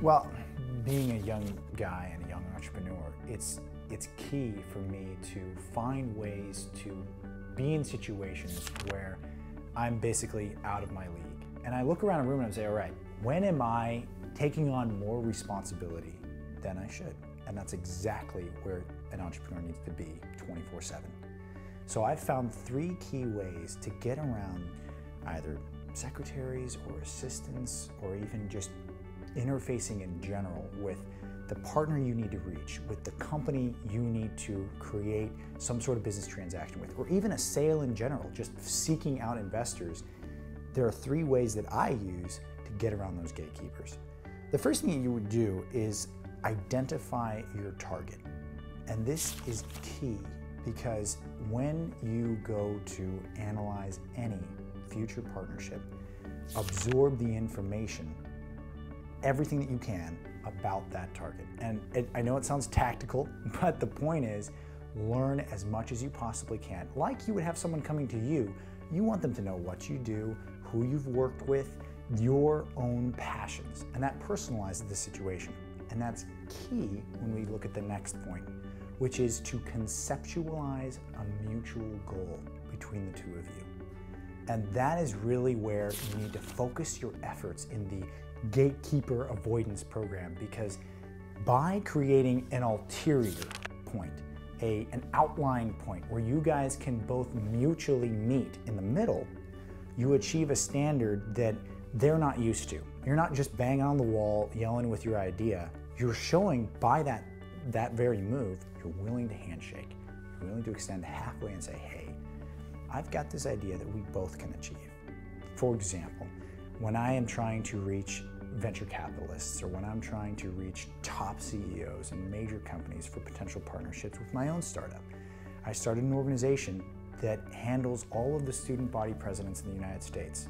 Well, being a young guy and a young entrepreneur, it's key for me to find ways to be in situations where I'm basically out of my league. And I look around a room and I say, all right, when am I taking on more responsibility than I should? And that's exactly where an entrepreneur needs to be 24/7. So I've found 3 key ways to get around either secretaries or assistants or even just interfacing in general with the partner you need to reach, with the company you need to create some sort of business transaction with, or even a sale in general, just seeking out investors. There are 3 ways that I use to get around those gatekeepers. The first thing you would do is identify your target. And this is key because when you go to analyze any future partnership, absorb the information, everything that you can about that target. And I know it sounds tactical, but the point is learn as much as you possibly can. Like you would have someone coming to you, you want them to know what you do, who you've worked with, your own passions, and that personalizes the situation. And that's key when we look at the next point, which is to conceptualize a mutual goal between the 2 of you. And that is really where you need to focus your efforts in the gatekeeper avoidance program, because by creating an ulterior point, an outlying point where you guys can both mutually meet in the middle, you achieve a standard that they're not used to. You're not just banging on the wall, yelling with your idea. You're showing by that very move, you're willing to handshake. You're willing to extend halfway and say, hey, I've got this idea that we both can achieve. For example, when I am trying to reach venture capitalists or when I'm trying to reach top CEOs in major companies for potential partnerships with my own startup, I started an organization that handles all of the student body presidents in the United States.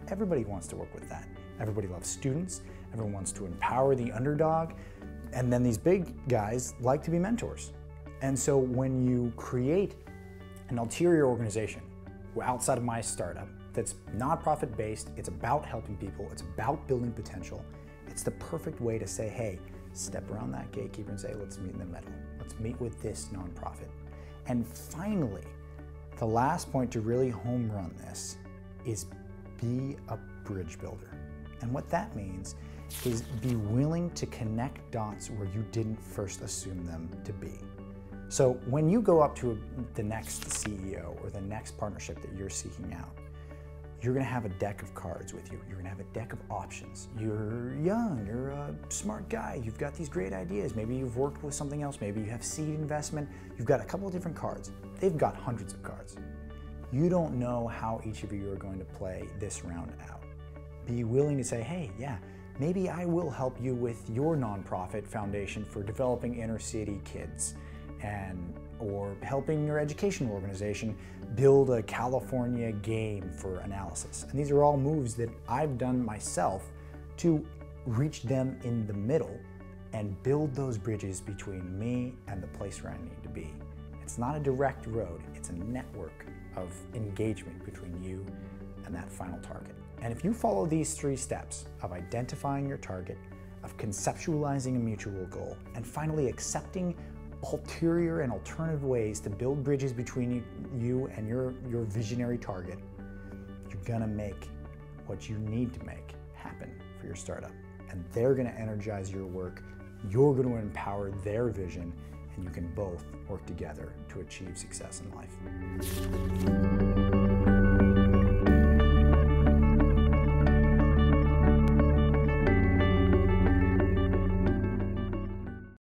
Everybody wants to work with that. Everybody loves students, everyone wants to empower the underdog, and then these big guys like to be mentors. And so when you create an ulterior organization outside of my startup that's nonprofit based, it's about helping people, it's about building potential, it's the perfect way to say, hey, step around that gatekeeper and say, let's meet in the middle. Let's meet with this nonprofit. And finally, the last point to really home run this is be a bridge builder. And what that means is be willing to connect dots where you didn't first assume them to be. So when you go up to the next CEO or the next partnership that you're seeking out, you're gonna have a deck of cards with you. You're gonna have a deck of options. You're young, you're a smart guy, you've got these great ideas. Maybe you've worked with something else, maybe you have seed investment. You've got a couple of different cards. They've got hundreds of cards. You don't know how each of you are going to play this round out. Be willing to say, hey, yeah, maybe I will help you with your nonprofit foundation for developing inner city kids, or helping your education organization build a California game for analysis. And these are all moves that I've done myself to reach them in the middle and build those bridges between me and the place where I need to be. It's not a direct road, it's a network of engagement between you and that final target. And if you follow these 3 steps of identifying your target, of conceptualizing a mutual goal, and finally accepting ulterior and alternative ways to build bridges between you and your visionary target, you're gonna make what you need to make happen for your startup. And they're gonna energize your work, you're gonna empower their vision, and you can both work together to achieve success in life.